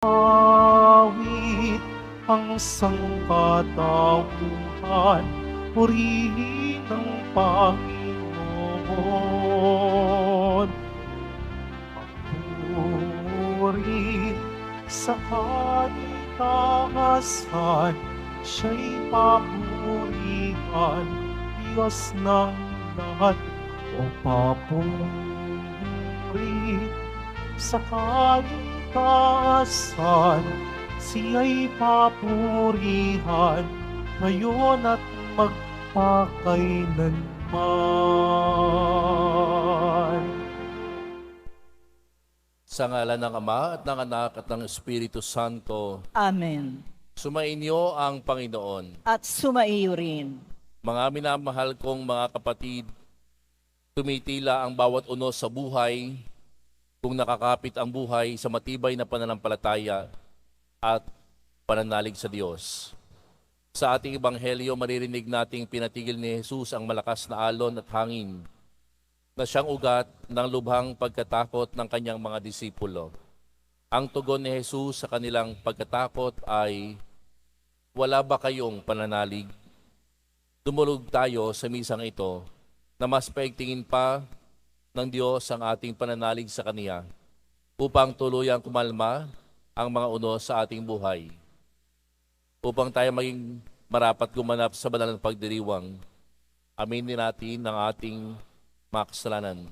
awit ang sangkatauhan, purihin ang Panginoon. Papuri sa kalikasan, siya'y papurihan, Diyos ng lahat. O papuri sa kalikasan, siya'y papurihan, ngayon at magpakailanman. Sa ngalan ng Ama at ng Anak at ng Espiritu Santo, Amen. sumainyo ang Panginoon. At sumaiyo rin. Mga minamahal kong mga kapatid, tumitila ang bawat unos sa buhay kung nakakapit ang buhay sa matibay na pananampalataya at pananalig sa Diyos. Sa ating Ebanghelyo, maririnig nating pinatigil ni Jesus ang malakas na alon at hangin na siyang ugat ng lubhang pagkatakot ng kanyang mga disipulo. Ang tugon ni Jesus sa kanilang pagkatakot ay, "Wala ba kayong pananalig?" Dumulog tayo sa misang ito na mas paigtingin pa ng Diyos ang ating pananalig sa Kaniya upang tuluyang kumalma ang mga unos sa ating buhay. Upang tayo maging marapat gumanap sa banal na pagdiriwang, aminin natin ang ating mga kasalanan.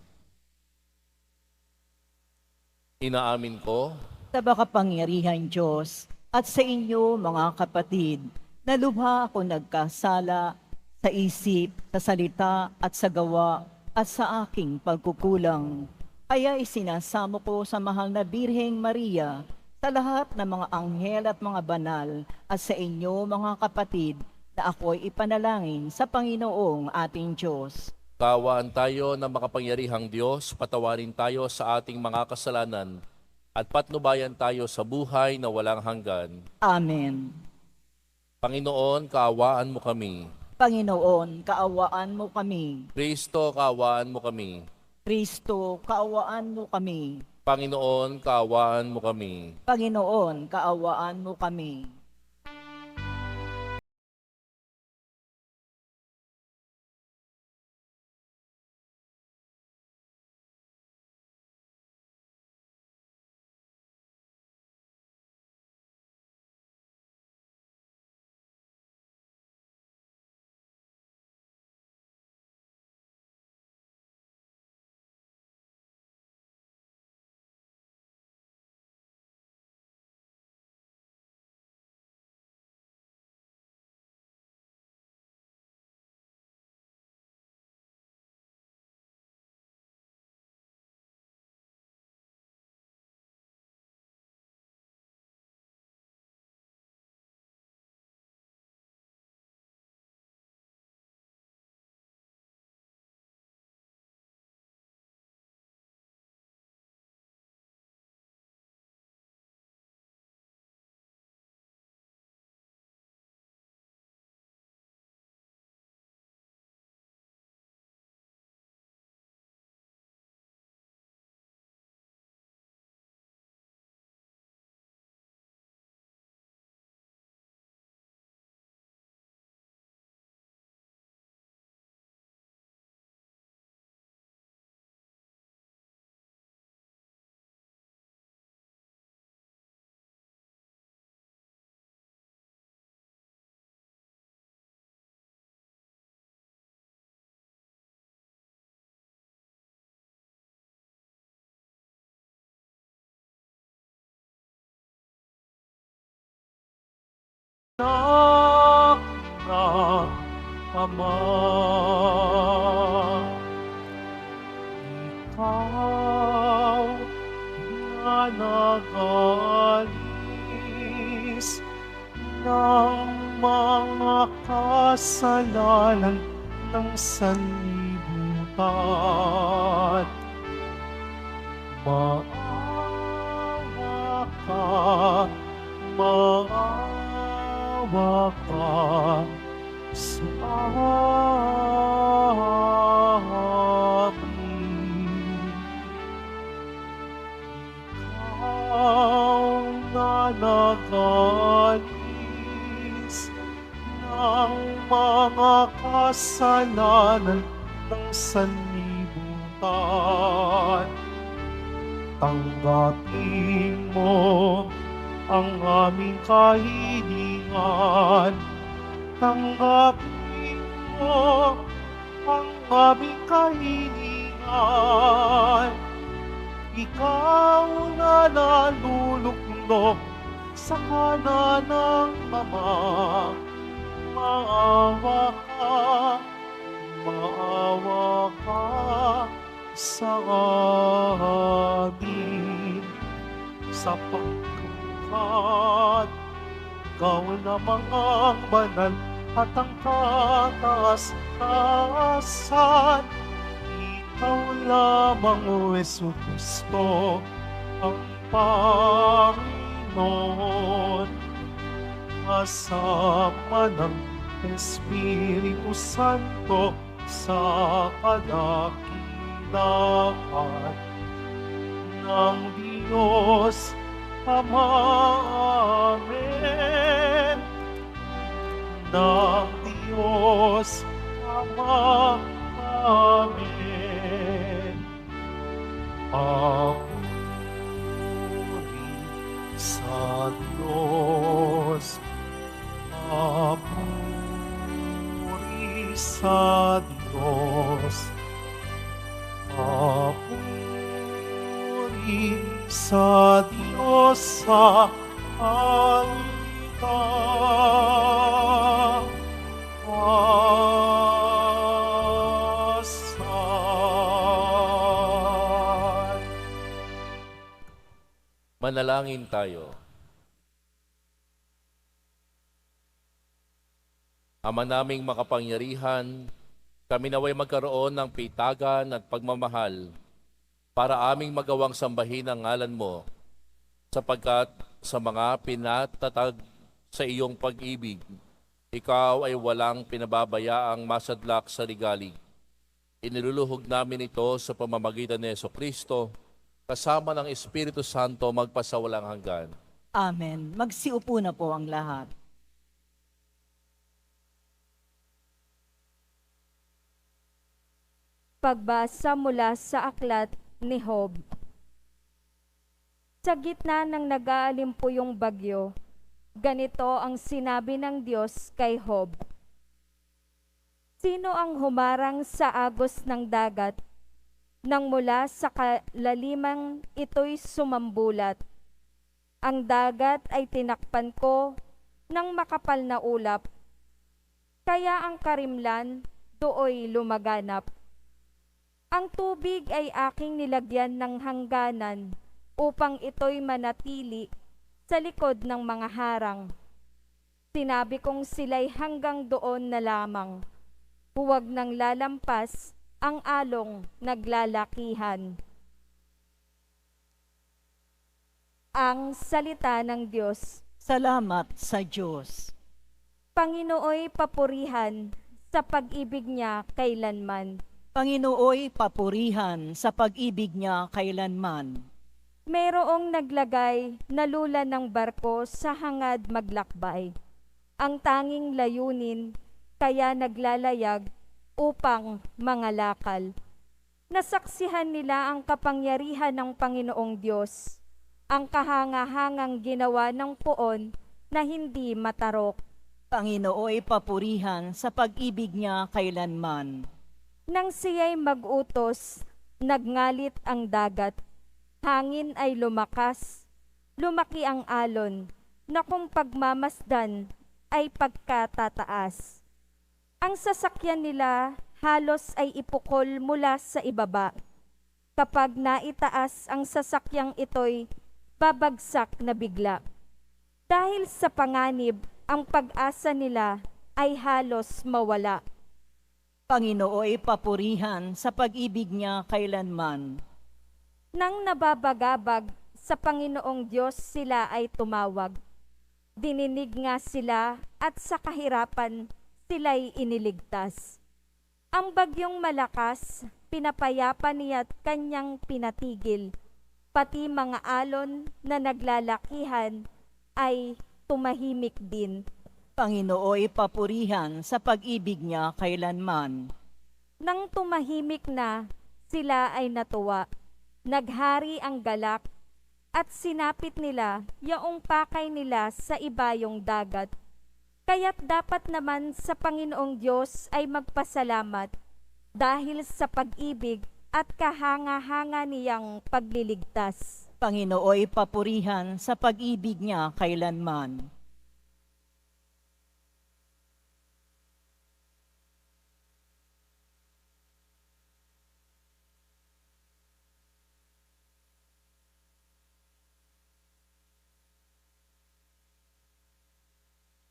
Inaamin ko Sa makapangyarihan Diyos at sa inyo mga kapatid, na lubha ako nagkasala sa isip, sa salita at sa gawa at sa aking pagkukulang. Kaya isinasamo ko sa mahal na Birheng Maria, sa lahat ng mga anghel at mga banal, at sa inyo mga kapatid, na ako'y ipanalangin sa Panginoong ating Diyos. kaawaan tayo ng makapangyarihang Diyos, patawarin tayo sa ating mga kasalanan at patnubayan tayo sa buhay na walang hanggan. Amen. Panginoon, kaawaan mo kami. Panginoon, kaawaan mo kami. Kristo, kaawaan mo kami. Kristo, kaawaan mo kami. Panginoon, kaawaan mo kami. Panginoon, kaawaan mo kami. Anak ng Ama, ikaw na nag-alis ng mga kasalanan ng sanlibutan. Maawa ka, maawa ka sa amin. Ikaw na managalis ng mga kasalanan ng sanlibutan. Tanggapin mo ang aming kahilingan. Tanggapin mo ang aming kahilingan. Ikaw na naluluklok sa kanan ng Ama. Maawa ka sa amin, sapagkat ikaw lamang ang banal at ang kataas-taasan. Ikaw lamang, O Jesucristo, ang Panginoon, kasama ng Espiritu Santo sa kadakilaan ng Diyos Ama. Amen. Ng Diyos Ama. Amen. Papuri sa Diyos. Papuri sa Diyos. Papuri sa Diyos sa altar. Manalangin tayo. Ama naming makapangyarihan, kami naway magkaroon ng pitagan at pagmamahal para aming magawang sambahin ang ngalan mo, sapagkat sa mga pinatatag sa iyong pag-ibig, ikaw ay walang pinababayaang masadlak sa ligali. Iniluluhog namin ito sa pamamagitan ni Jesucristo, kasama ng Espiritu Santo magpasawalang hanggan. Amen. Magsiupo na po ang lahat. Pagbasa mula sa aklat ni Job. Sa gitna ng nag-aalimpuyong bagyo, ganito ang sinabi ng Diyos kay Job. Sino ang humarang sa agos ng dagat, nang mula sa kalalimang ito'y sumambulat? Ang dagat ay tinakpan ko ng makapal na ulap, kaya ang karimlan dooy lumaganap. Ang tubig ay aking nilagyan ng hangganan upang ito'y manatili sa likod ng mga harang. Sinabi kong sila'y hanggang doon na lamang. Huwag nang lalampas ang along naglalakihan. Ang salita ng Diyos. Salamat sa Diyos. Panginooy papurihan sa pag-ibig niya kailanman. Panginooy papurihan sa pag-ibig niya kailanman. Mayroong naglagay na lula ng barko sa hangad maglakbay. Ang tanging layunin, kaya naglalayag upang mangalakal. Nasaksihan nila ang kapangyarihan ng Panginoong Diyos, ang kahanga-hangang ginawa ng poon na hindi matarok. Panginooy papurihan sa pag-ibig niya kailanman. Nang siya'y mag-utos, nagngalit ang dagat. Hangin ay lumakas, lumaki ang alon, na kung pagmamasdan ay pagkatataas. Ang sasakyan nila halos ay ipukol mula sa ibaba. Kapag naitaas ang sasakyang ito'y babagsak na bigla. Dahil sa panganib, ang pag-asa nila ay halos mawala. Panginooy papurihan sa pag-ibig niya kailanman. Nang nababagabag sa Panginoong Diyos sila ay tumawag. Dininig nga sila at sa kahirapan sila'y iniligtas. Ang bagyong malakas, pinapayapa niya't kanyang pinatigil. Pati mga alon na naglalakihan, ay tumahimik din. Panginooy papurihan sa pag-ibig niya kailanman. Nang tumahimik na, sila ay natuwa. Naghari ang galak at sinapit nila yaong pakay nila sa ibayong dagat. Kaya't dapat naman sa Panginoong Diyos ay magpasalamat dahil sa pag-ibig at kahanga-hanga niyang pagliligtas. Panginooy papurihan sa pag-ibig niya kailanman.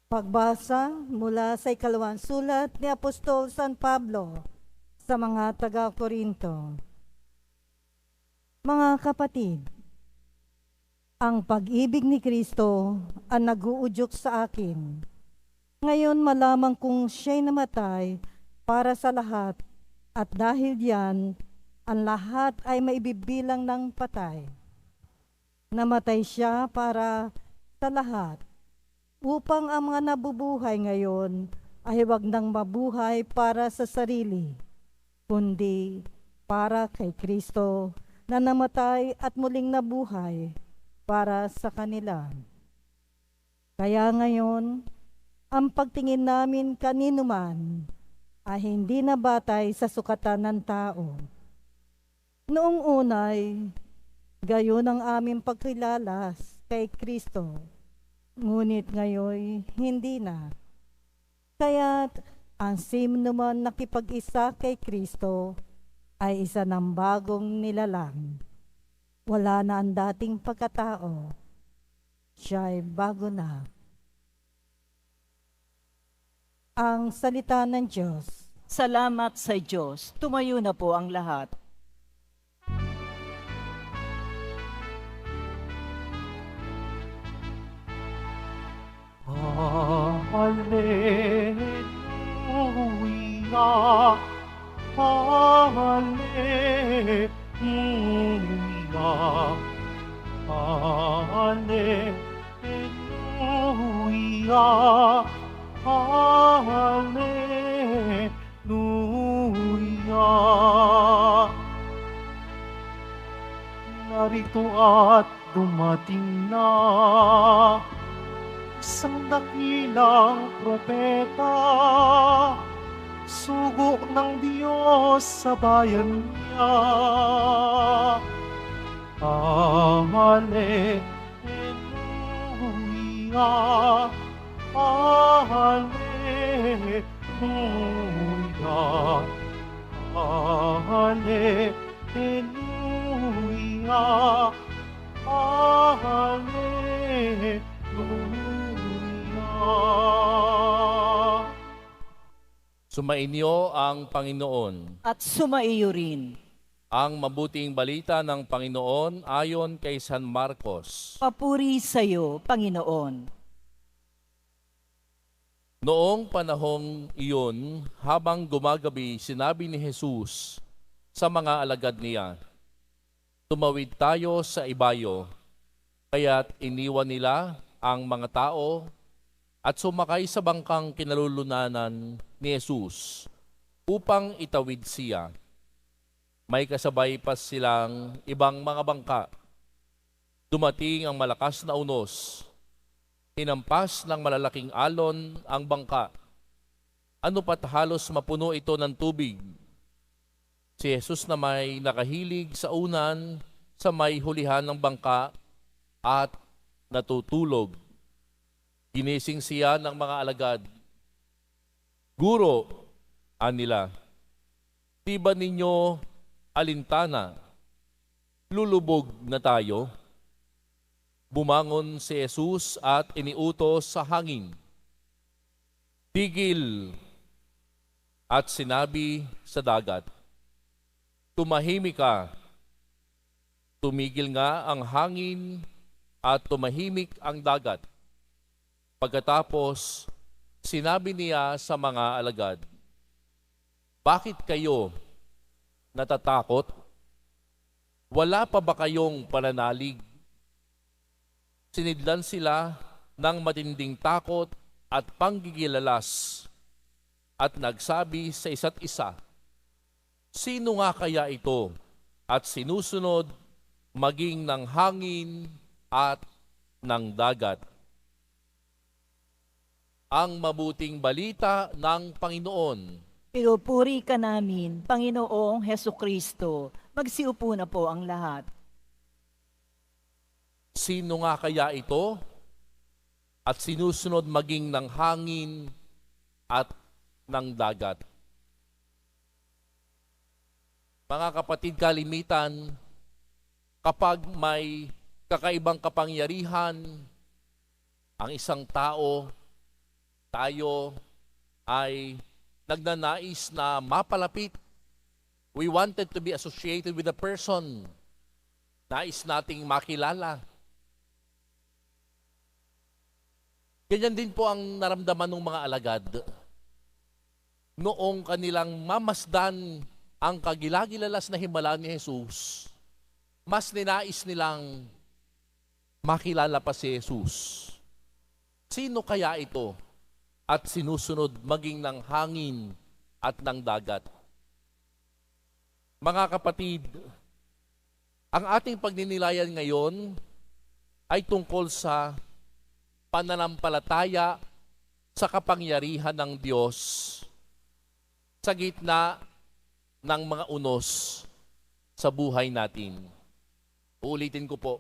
Pagbasa mula sa ikalawang sulat ni Apostol San Pablo sa mga taga-Korinto. Mga kapatid, ang pag-ibig ni Kristo ang nag-uudyok sa akin. Ngayon malamang kung siya'y namatay para sa lahat at dahil diyan, ang lahat ay maibibilang ng patay. Namatay siya para sa lahat upang ang mga nabubuhay ngayon ay huwag nang mabuhay para sa sarili, kundi para kay Kristo na namatay at muling nabuhay para sa kanila. Kaya ngayon, ang pagtingin namin kanino man ay hindi na batay sa sukatan ng tao. Noong unay, gayon ang aming pagkilala kay Kristo. Ngunit ngayon, hindi na. Kaya't ang sino man nakipag-isa kay Kristo ay isa ng bagong nilalang. Wala na ang dating pagkatao. Siya ay bago na. Ang salita ng Diyos. Salamat sa Diyos. Tumayo na po ang lahat. Hallelujah, hallelujah, hallelujah, hallelujah. Narito at dumating na isang dakilang propeta, sugo ng Diyos sa bayan niya. Hallelujah, hallelujah, hallelujah, hallelujah. Sumainyo ang Panginoon. At sumaiyo rin. Ang mabuting balita ng Panginoon ayon kay San Marcos. Papuri sa iyo, Panginoon. Noong panahong iyon, habang gumagabi, sinabi ni Jesus sa mga alagad niya, "Tumawid tayo sa ibayo." Kaya't iniwan nila ang mga tao at sumakay sa bangkang kinalulunanan ni Jesus upang itawid siya. May kasabay pa silang ibang mga bangka. Dumating ang malakas na unos. Hinampas ng malalaking alon ang bangka. Ano pat halos mapuno ito ng tubig. Si Jesus na may nakahilig sa unan sa may hulihan ng bangka at natutulog. Ginising siya ng mga alagad. "Guro," anila, "di ba ninyo alintana? Lulubog na tayo." Bumangon si Jesus at iniutos sa hangin, "Tigil," at sinabi sa dagat, "Tumahimik ka." Tumigil nga ang hangin at tumahimik ang dagat. Pagkatapos, sinabi niya sa mga alagad, "Bakit kayo natatakot? Wala pa ba kayong pananalig?" Sinidlan sila ng matinding takot at panggigilalas at nagsabi sa isa't isa, "Sino nga kaya ito?" At sinusunod maging ng hangin at ng dagat. Ang mabuting balita ng Panginoon. Pinupuri ka namin, Panginoong Heso Kristo. Magsiupo na po ang lahat. Sino nga kaya ito? At sinusunod maging ng hangin at ng dagat. Mga kapatid, kalimitan, kapag may kakaibang kapangyarihan, ang isang tao, tayo ay nagnanais na mapalapit. We wanted to be associated with a person. Nais nating makilala. Ganyan din po ang naramdaman ng mga alagad. Noong kanilang mamasdan ang kagilagilalas na himala ni Jesus, mas ninais nilang makilala pa si Jesus. Sino kaya ito? At sinusunod maging ng hangin at ng dagat. Mga kapatid, ang ating pagninilayan ngayon ay tungkol sa pananampalataya sa kapangyarihan ng Diyos sa gitna ng mga unos sa buhay natin. Uulitin ko po,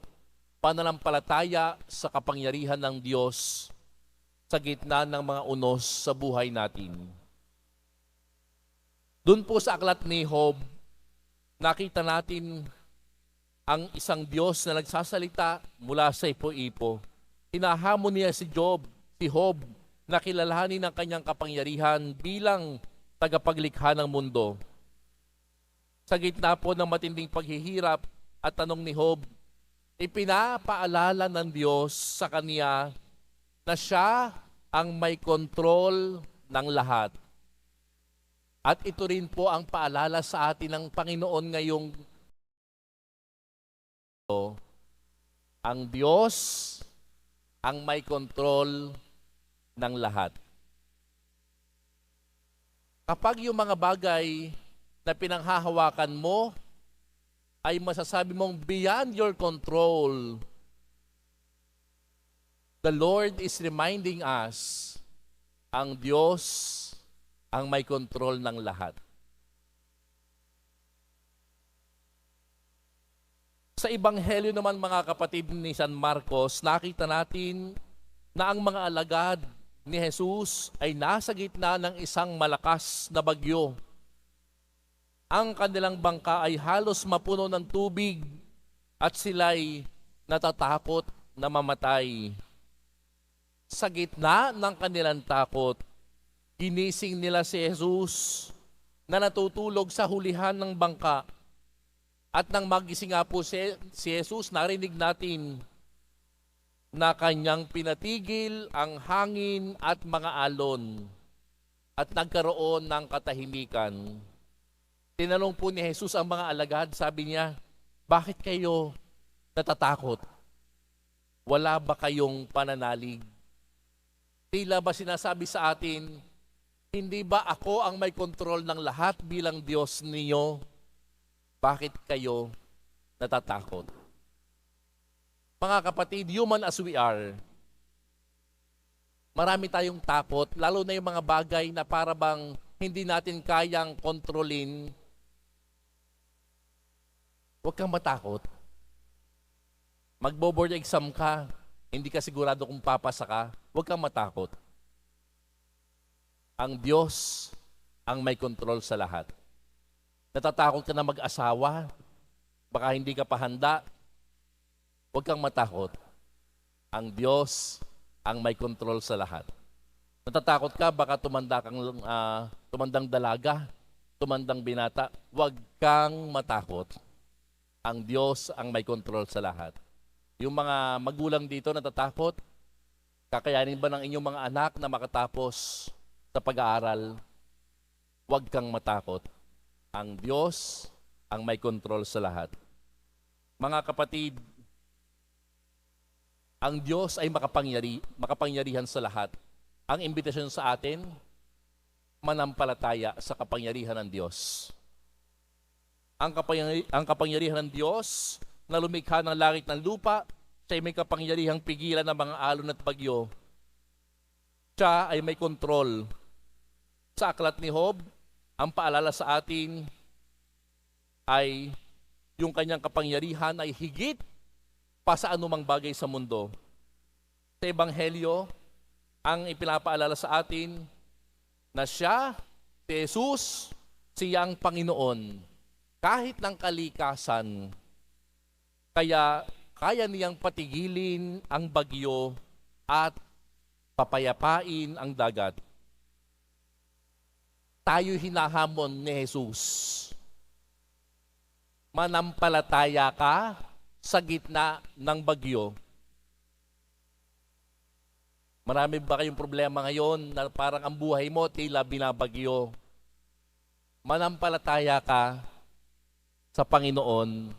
pananampalataya sa kapangyarihan ng Diyos sa gitna ng mga unos sa buhay natin. Doon po sa aklat ni Job, nakita natin ang isang Diyos na nagsasalita mula sa ipo-ipo. Hinahamon niya si Job, na kilalanin ang kanyang kapangyarihan bilang tagapaglikha ng mundo. Sa gitna po ng matinding paghihirap at tanong ni Job, ipinapaalala ng Diyos sa kanya na siya ang may kontrol ng lahat. At ito rin po ang paalala sa atin ng Panginoon ngayong ang Diyos ang may kontrol ng lahat. Kapag yung mga bagay na pinanghahawakan mo ay masasabi mong beyond your control, the Lord is reminding us, ang Diyos ang may kontrol ng lahat. Sa Ebanghelyo naman mga kapatid ni San Marcos, nakita natin na ang mga alagad ni Jesus ay nasa gitna ng isang malakas na bagyo. Ang kanilang bangka ay halos mapuno ng tubig at sila'y natatakot na mamatay. Sa gitna ng kanilang takot, ginising nila si Jesus na natutulog sa hulihan ng bangka. At nang magising nga po si Jesus, narinig natin na kanyang pinatigil ang hangin at mga alon at nagkaroon ng katahimikan. Tinanong po ni Jesus ang mga alagad, sabi niya, "Bakit kayo natatakot? Wala ba kayong pananalig?" Tila ba sinasabi sa atin, hindi ba ako ang may kontrol ng lahat bilang Diyos ninyo? Bakit kayo natatakot? Mga kapatid, human as we are, marami tayong takot, lalo na yung mga bagay na para bang hindi natin kayang kontrolin. Huwag kang matakot. Magbo-board exam ka, hindi ka sigurado kung papasa ka, huwag kang matakot. Ang Diyos ang may kontrol sa lahat. Natatakot ka na mag-asawa, baka hindi ka pa handa, huwag kang matakot. Ang Diyos ang may kontrol sa lahat. Natatakot ka, baka tumandang dalaga, tumandang binata, huwag kang matakot. Ang Diyos ang may kontrol sa lahat. Yung mga magulang dito natatakot, kakayanin ba ng inyong mga anak na makatapos sa pag-aaral? Huwag kang matakot. Ang Diyos ang may kontrol sa lahat. Mga kapatid, Ang Diyos ay makapangyarihan sa lahat. Ang imbitasyon sa atin, manampalataya sa kapangyarihan ng Diyos. Ang kapangyarihan ng Diyos na lumikha ng langit ng lupa, siya ay may kapangyarihang pigilan ng mga alon at bagyo. Siya ay may kontrol. Sa aklat ni Job, ang paalala sa atin ay yung kanyang kapangyarihan ay higit pa sa anumang bagay sa mundo. Sa Ebanghelyo, ang ipinapaalala sa atin na siya, si Jesus, siyang Panginoon, kahit ng kalikasan, kaya kaya niyang patigilin ang bagyo at papayapain ang dagat. Tayo hinahamon ni Jesus. Manampalataya ka sa gitna ng bagyo. Marami ba kayong problema ngayon na parang ang buhay mo tila binabagyo? Manampalataya ka sa Panginoon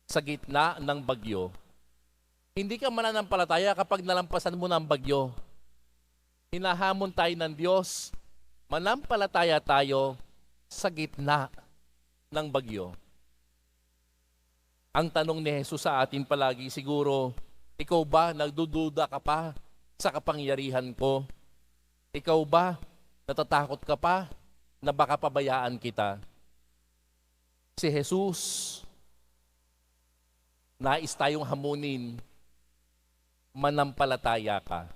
sa gitna ng bagyo. Hindi ka mananampalataya kapag nalampasan mo ng bagyo. Hinahamon tayo ng Diyos, manampalataya tayo sa gitna ng bagyo. Ang tanong ni Jesus sa atin palagi siguro, ikaw ba nagdududa ka pa sa kapangyarihan ko? Ikaw ba natatakot ka pa na baka pabayaan kita? Si Jesus, nais tayong hamunin, manampalataya ka.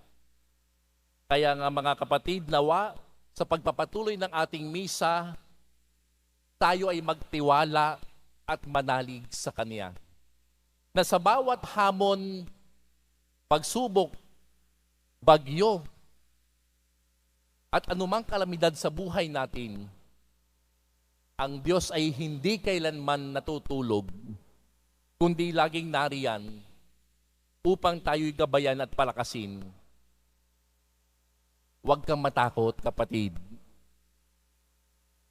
Kaya nga mga kapatid, nawa sa pagpapatuloy ng ating misa, tayo ay magtiwala at manalig sa Kanya. Na sa bawat hamon, pagsubok, bagyo, at anumang kalamidad sa buhay natin, ang Diyos ay hindi kailanman natutulog, kundi laging nariyan upang tayo'y gabayan at palakasin. Huwag kang matakot, kapatid.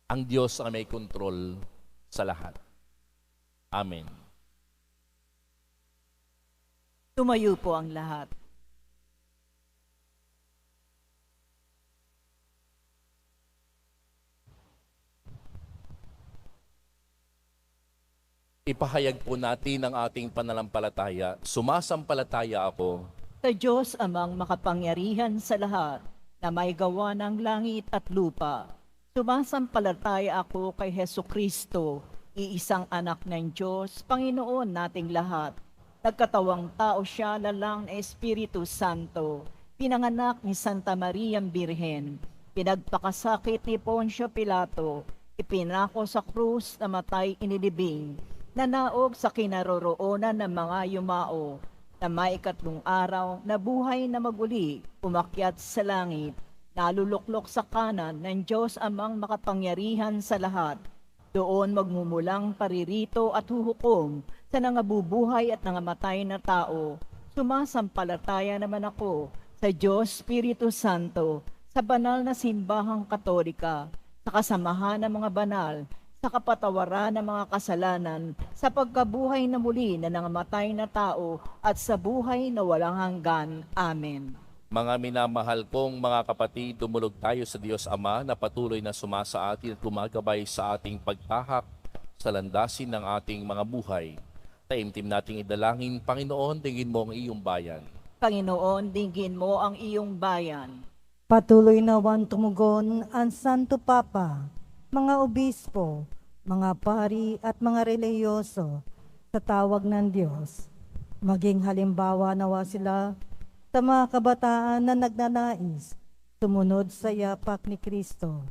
Ang Diyos ang may kontrol sa lahat. Amen. Tumayo po ang lahat. Ipahayag po natin ang ating pananampalataya. Sumasampalataya ako Sa Diyos amang makapangyarihan sa lahat, na may gawa ng langit at lupa. Sumasampalataya ako kay Hesu Kristo, iisang anak ng Diyos, Panginoon nating lahat. Nagkatawang tao siya, lalang na Espiritu Santo, pinanganak ni Santa Maria Birhen, pinagpakasakit ni Poncio Pilato, ipinako sa krus, namatay inilibing, nanaog sa kinaroroonan ng mga yumao, na may ikatlong araw, nabuhay na maguli, umakyat sa langit, naluluklok sa kanan ng Diyos amang makapangyarihan sa lahat. Doon magmumulang paririto at huhukom sa nangabubuhay at nangamatay na tao. Sumasampalataya naman ako sa Diyos Espiritu Santo, sa banal na simbahang katolika, sa kasamahan ng mga banal, sa kapatawaran ng mga kasalanan, sa pagkabuhay na muli na nangamatay na tao, at sa buhay na walang hanggan. Amen. Mga minamahal kong mga kapatid, dumulog tayo sa Diyos Ama na patuloy na sumasa atin at gumagabay sa ating pagtahak sa landasin ng ating mga buhay. Taimtim nating idalangin, Panginoon, tingin mo ang iyong bayan. Panginoon, dinggin mo ang iyong bayan. Patuloy nawan tumugon ang Santo Papa, mga obispo, mga pari at mga relihiyoso sa tawag ng Diyos. Maging halimbawa nawa sila sa mga kabataan na nagnanais sumunod sa yapak ni Kristo.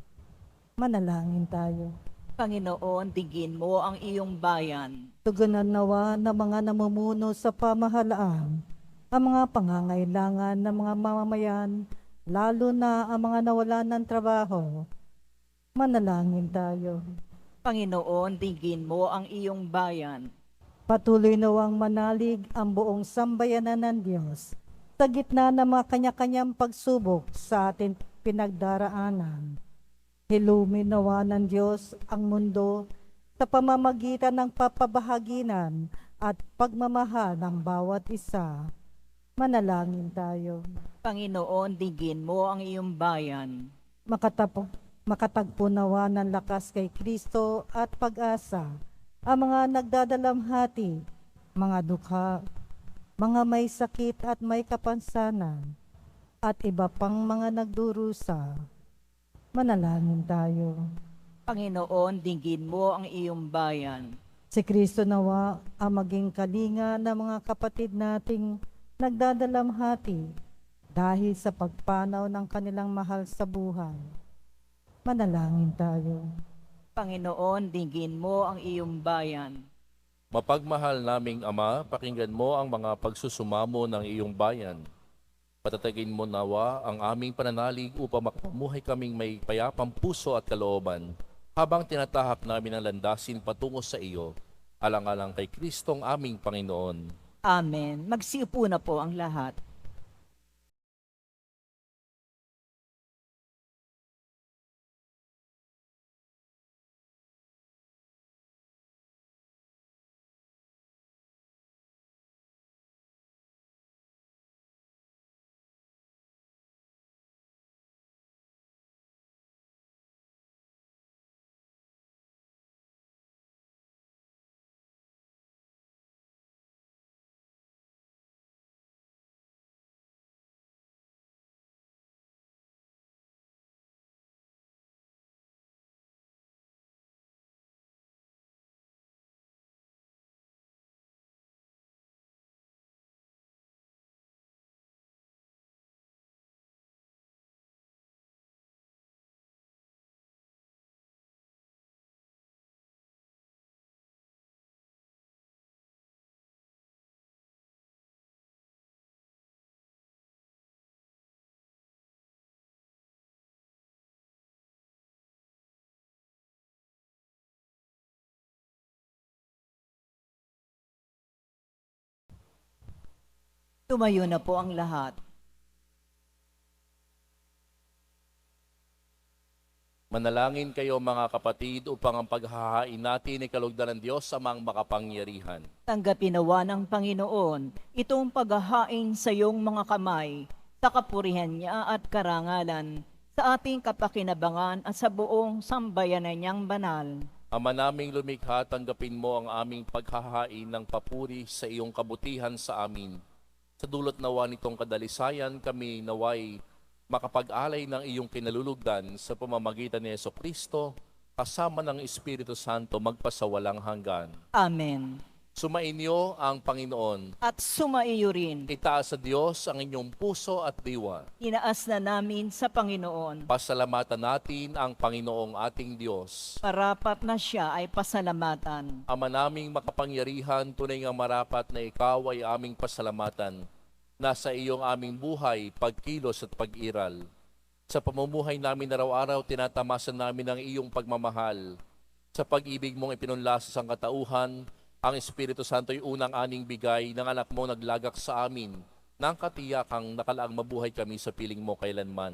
Manalangin tayo. Panginoon, dinggin mo ang iyong bayan. Tugunan nawa ng mga namumuno sa pamahalaan ang mga pangangailangan ng mga mamamayan, lalo na ang mga nawalan ng trabaho. Manalangin tayo. Panginoon, dinggin mo ang iyong bayan. Patuloy nawang manalig ang buong sambayanan ng Diyos sa gitna ng mga kanya-kanyang pagsubok sa ating pinagdaraanan. Hilumin nawa ng Diyos ang mundo sa pamamagitan ng papabahaginan at pagmamahal ng bawat isa. Manalangin tayo. Panginoon, digin mo ang iyong bayan. Makatagpo nawa ng lakas kay Kristo at pag-asa ang mga nagdadalamhati, mga dukha, mga may sakit at may kapansanan, at iba pang mga nagdurusa. Manalangin tayo. Panginoon, digin mo ang iyong bayan. Si Kristo nawa ang maging kalinga ng mga kapatid nating nagdadalamhati dahil sa pagpanaw ng kanilang mahal sa buhay. Manalangin tayo. Panginoon, digin mo ang iyong bayan. Mapagmahal naming Ama, pakinggan mo ang mga pagsusumamo ng iyong bayan. Patatagin mo nawa ang aming pananalig upang makamuhay kaming may payapang puso at kalooban habang tinatahak namin ang landasin patungo sa iyo, alang-alang kay Kristong aming Panginoon. Amen. Magsiupo na po ang lahat. Tumayo na po ang lahat. Manalangin kayo mga kapatid upang ang paghahain natin ay kalugdan ng Diyos amang makapangyarihan. Tanggapin nawa ng Panginoon itong paghahain sa iyong mga kamay, sa kapurihan niya at karangalan, sa ating kapakinabangan at sa buong sambayanan niyang banal. Ama naming lumikha, tanggapin mo ang aming paghahain ng papuri sa iyong kabutihan sa amin. Sa dulot nawa nitong kadalisayan, kami naway makapag-alay ng iyong kinalulugdan sa pamamagitan ni Jesucristo, kasama ng Espiritu Santo magpasawalang hanggan. Amen. Sumainyo ang Panginoon. At sumaiyo rin. Itaas sa Diyos ang inyong puso at diwa. Inaas na namin sa Panginoon. Pasalamatan natin ang Panginoong ating Diyos. Parapat na siya ay pasalamatan. Ama naming makapangyarihan, tunay nga marapat na ikaw ay aming pasalamatan. Nasa iyong aming buhay, pagkilos at pag-iral. Sa pamumuhay namin araw-araw, tinatamasan namin ang iyong pagmamahal. Sa pag-ibig mong ipinunla sa sangkatauhan, ang Espiritu Santo ay unang aning bigay ng anak mo naglagak sa amin, nang katiyakang nakalaang mabuhay kami sa piling mo kailanman.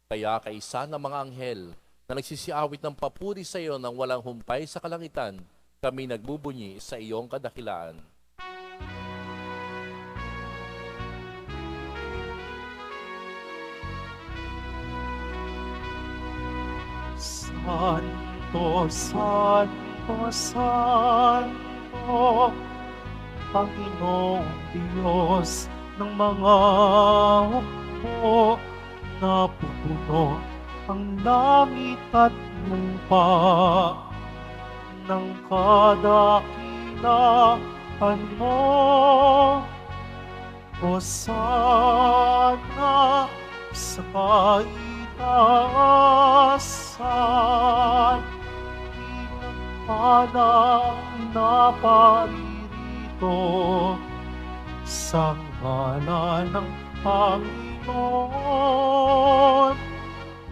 Kaya kaisa ng mga anghel na nagsisiawit ng papuri sa iyo nang walang humpay sa kalangitan, kami nagbubunyi sa iyong kadakilaan. Santo, Santo, Santo, Panginoong Diyos ng mga hukbo, napupuno ang langit at lupa ng kadakilaan mo. Hosana sa kaitaasan, pinagpalang naparirito sa ngalan ng Panginoon.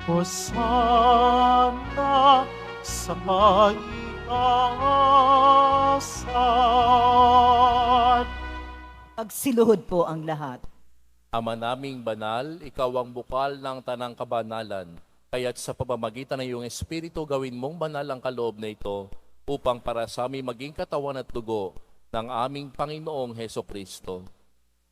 Hosana sa kaitaasan. Pagsiluhod po ang lahat. Ama naming banal, ikaw ang bukal ng tanang kabanalan, kaya't sa pamamagitan ng iyong Espiritu gawin mong banal ang kaloob na ito upang para sa aming maging katawan at dugo ng aming Panginoong Hesukristo.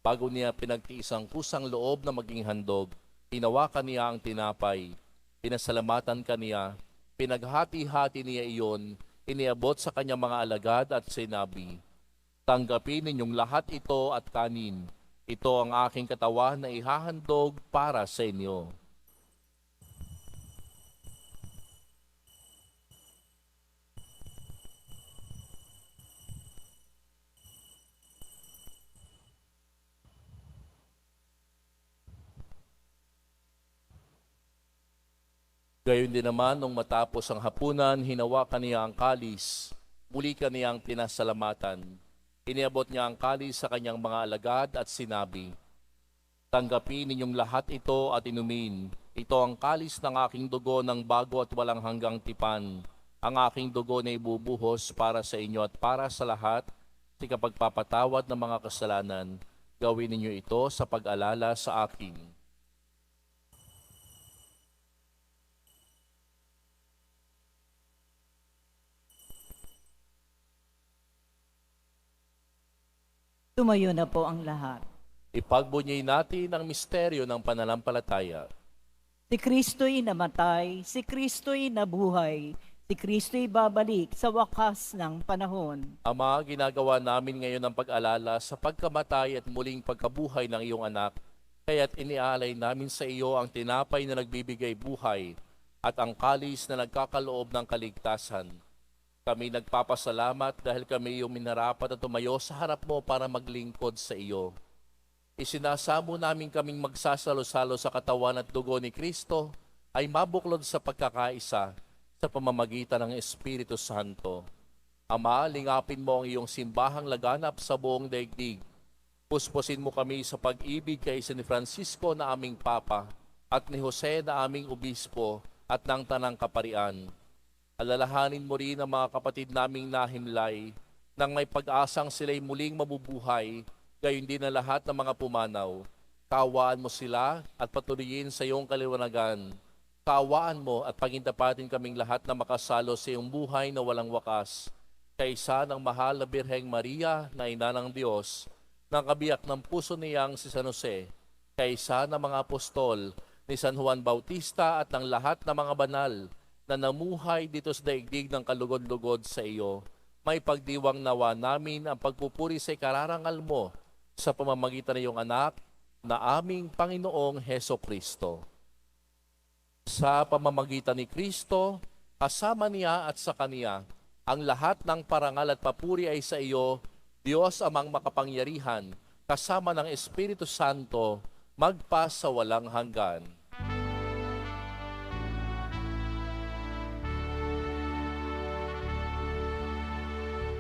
Bago niya pinagtiis ang kusang loob na maging handog, hinawakan niya ang tinapay, pinasalamatan kaniya, pinaghati-hati niya iyon, iniabot sa kanyang mga alagad at sinabi, "Tanggapin ninyong lahat ito at kanin. Ito ang aking katawan na ihahandog para sa inyo." Gayon din naman, nung matapos ang hapunan, hinawakan niya ang kalis. Muli kaniyang pinasalamatan. Iniabot niya ang kalis sa kanyang mga alagad at sinabi, "Tanggapin ninyong lahat ito at inumin. Ito ang kalis ng aking dugo ng bago at walang hanggang tipan. Ang aking dugo na ibubuhos para sa inyo at para sa lahat sa kapagpapatawad ng mga kasalanan. Gawin ninyo ito sa pag-alala sa akin." Tumayo na po ang lahat. Ipagbunyi natin ang misteryo ng pananampalataya. Si Kristo'y namatay, si Kristo'y nabuhay, si Kristo'y babalik sa wakas ng panahon. Ama, ginagawa namin ngayon ang pag-alala sa pagkamatay at muling pagkabuhay ng iyong anak. Kaya't inialay namin sa iyo ang tinapay na nagbibigay buhay at ang kalis na nagkakaloob ng kaligtasan. Kami nagpapasalamat dahil kami iyong minarapat at tumayo sa harap mo para maglingkod sa iyo. Isinasamo namin kaming magsasalo-salo sa katawan at dugo ni Kristo ay mabuklod sa pagkakaisa sa pamamagitan ng Espiritu Santo. Ama, lingapin mo ang iyong simbahang laganap sa buong daigdig. Puspusin mo kami sa pag-ibig kay San Francisco na aming Papa at ni Jose na aming Obispo at ng Tanang Kaparian. Alalahanin mo rin ang mga kapatid naming nahimlay nang may pag-asang sila'y muling mabubuhay, gayon din na lahat ng mga pumanaw. Kaawaan mo sila at patuloyin sa iyong kaliwanagan. Kaawaan mo at pagintapatin kaming lahat na makasalo sa iyong buhay na walang wakas. Kaisa ng mahal na Birheng Maria na ina ng Diyos, ng kabiyak ng puso niyang si San Jose, kaisa ng mga apostol ni San Juan Bautista at ng lahat ng mga banal na namuhay dito sa daigdig ng kalugod-lugod sa iyo. May pagdiwang nawa namin ang pagpupuri sa ikararangal mo sa pamamagitan ng iyong anak na aming Panginoong Heso Kristo. Sa pamamagitan ni Kristo, kasama niya at sa Kaniya, ang lahat ng parangal at papuri ay sa iyo, Diyos amang makapangyarihan, kasama ng Espiritu Santo, magpa sa walang hanggan.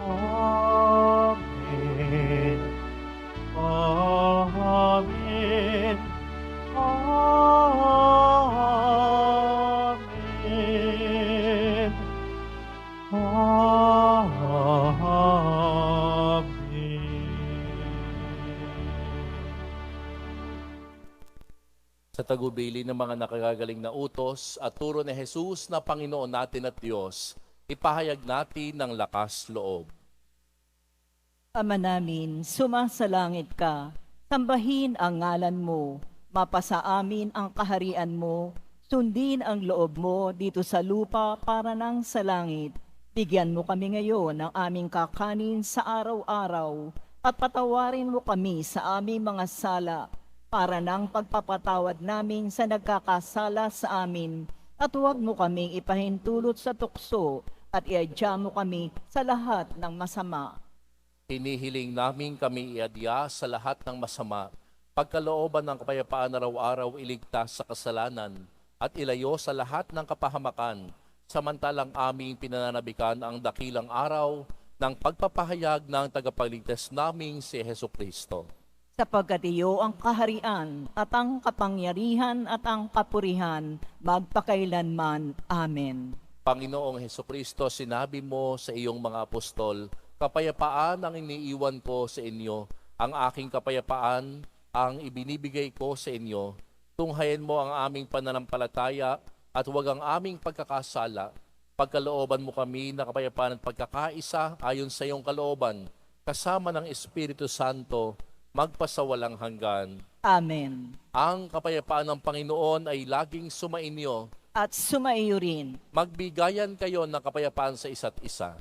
Amen. Amen. Amen. Sa tagubili ng mga nakagagaling na utos at turo ni Jesus na Panginoon natin at Diyos, ipahayag natin ng lakas loob. Ama namin, sumasalangit ka, sambahin ang ngalan mo, mapasa amin ang kaharian mo, sundin ang loob mo dito sa lupa para nang sa langit. Bigyan mo kami ngayon ng aming kakanin sa araw-araw at patawarin mo kami sa aming mga sala para nang pagpapatawad namin sa nagkakasala sa amin at huwag mo kaming ipahintulot sa tukso at iadya mo kami sa lahat ng masama. Hinihiling namin kami iadya sa lahat ng masama, pagkalooban ng kapayapaan araw-araw iligtas sa kasalanan at ilayo sa lahat ng kapahamakan, samantalang aming pinananabikan ang dakilang araw ng pagpapahayag ng tagapagligtas naming si Heso Kristo. Sapagkat iyo ang kaharian at ang kapangyarihan at ang kapurihan magpakailanman. Amen. Panginoong Heso Kristo, sinabi mo sa iyong mga apostol, kapayapaan ang iniiwan ko sa inyo, ang aking kapayapaan ang ibinibigay ko sa inyo. Tunghayan mo ang aming pananampalataya at huwag ang aming pagkakasala. Pagkalooban mo kami na kapayapaan at pagkakaisa ayon sa iyong kalooban, kasama ng Espiritu Santo, magpasawalang hanggan. Amen. Ang kapayapaan ng Panginoon ay laging sumainyo. At sumaiyo rin. Magbigayan kayo ng kapayapaan sa isa't isa.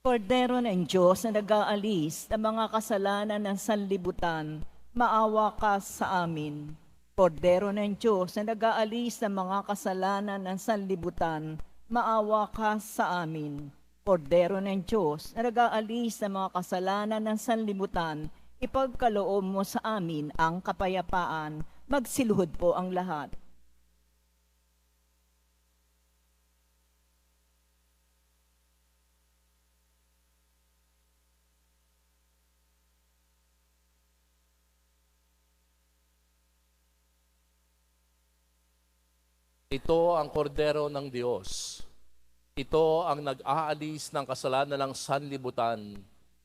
Kordero ng Diyos na nag-aalis ng mga kasalanan ng sanlibutan, maawa ka sa amin. Kordero ng Diyos na nag-aalis ng mga kasalanan ng sanlibutan, maawa ka sa amin. Kordero ng Diyos na nag-aalis ng mga kasalanan ng sanlibutan, ipagkaloob mo sa amin ang kapayapaan. Magsiluhod po ang lahat. Ito ang kordero ng Diyos. Ito ang nag-aalis ng kasalanan ng sanlibutan.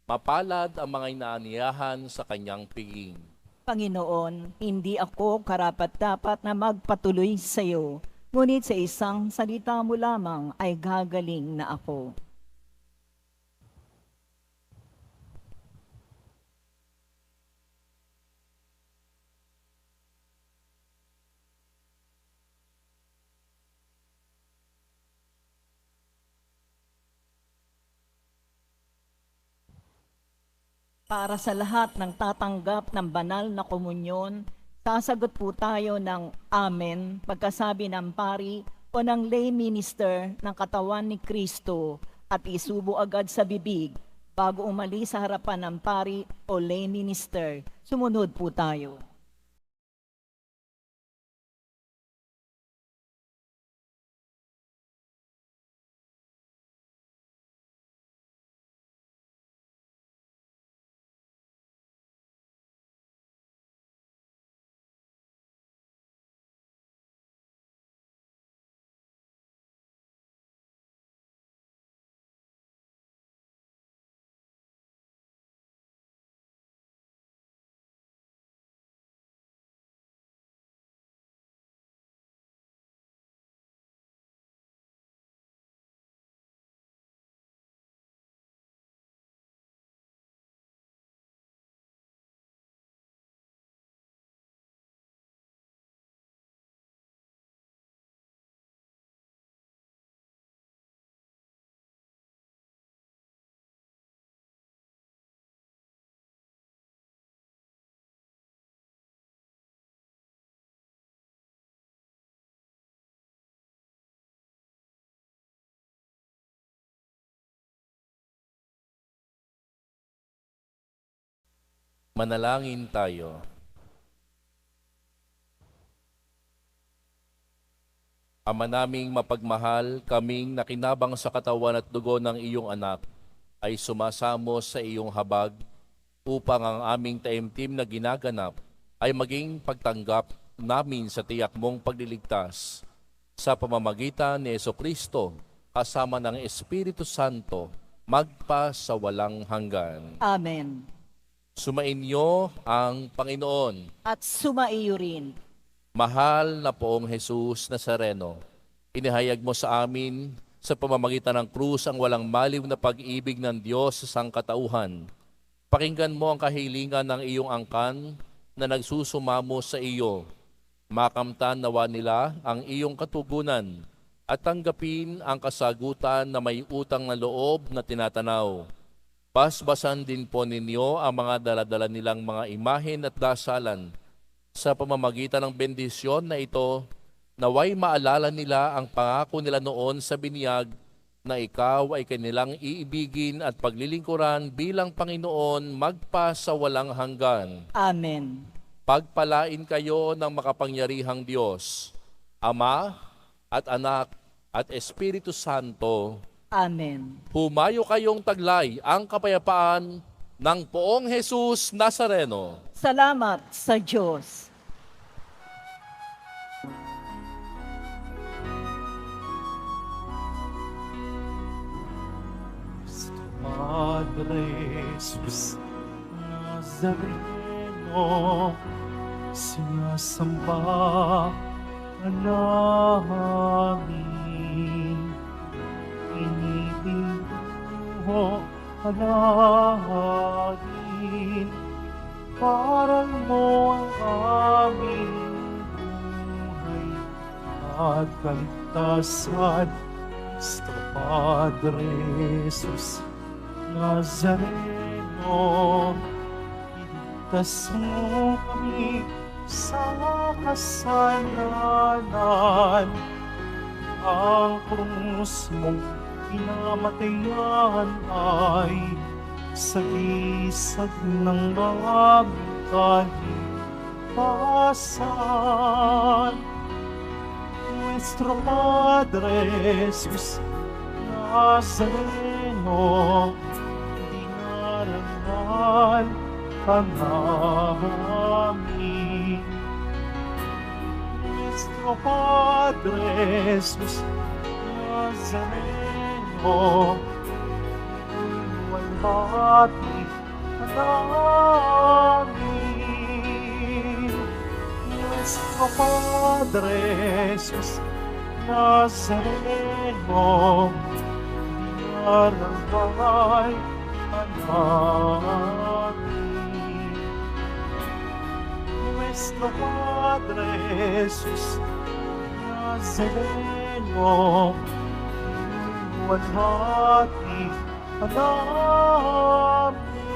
Mapalad ang mga inaaniyahan sa kanyang piging. Panginoon, hindi ako karapat-dapat na magpatuloy sa iyo, ngunit sa isang salita mo lamang ay gagaling na ako. Para sa lahat ng tatanggap ng banal na komunyon, sasagot po tayo ng Amen pagkasabi ng pari o ng lay minister ng katawan ni Kristo at isubo agad sa bibig bago umalis sa harapan ng pari o lay minister. Sumunod po tayo. Manalangin tayo. Ama naming mapagmahal, kaming nakinabang sa katawan at dugo ng iyong anak, ay sumasamo sa iyong habag upang ang aming taimtim na ginaganap ay maging pagtanggap namin sa tiyak mong pagliligtas sa pamamagitan ni Jesucristo kasama ng Espiritu Santo magpa sa walang hanggan. Amen. Sumainyo ang Panginoon. At sumaiyo rin. Mahal na Poong Jesus Nazareno, inihayag mo sa amin sa pamamagitan ng krus ang walang maliw na pag-ibig ng Diyos sa sangkatauhan. Pakinggan mo ang kahilingan ng iyong angkan na nagsusumamo sa iyo. Makamtan nawa nila ang iyong katugunan at tanggapin ang kasagutan na may utang na loob na tinatanaw. Basbasan din po ninyo ang mga daladala nilang mga imahen at dasalan sa pamamagitan ng bendisyon na ito, naway maalala nila ang pangako nila noon sa binyag na ikaw ay kanilang iibigin at paglilingkuran bilang Panginoon magpa sa walang hanggan. Amen. Pagpalain kayo ng makapangyarihang Diyos, Ama at Anak at Espiritu Santo. Amen. Humayo kayong taglay ang kapayapaan ng Poong Jesus Nazareno. Salamat sa Diyos. Padre Jesus Nazareno, sinasamba ka namin. Iniibig panalangin. Parang mo ang aming buhay at kaligtasan. Cristo Padre Jesus Nazareno, iligtas mo kami sa kasalanan. Ang krus mong pinamatayan ay sagisag ng aming kaligtasan. Nuestro Padre Jesus Nazareno, dinarangan ka namin. Nuestro Padre Jesus Nazareno, walhati ka namin. Nuestro Padre Jesus Nazareno, dinarangan ka namin. Nuestro Padre Jesus Nazareno, walhati ka namin.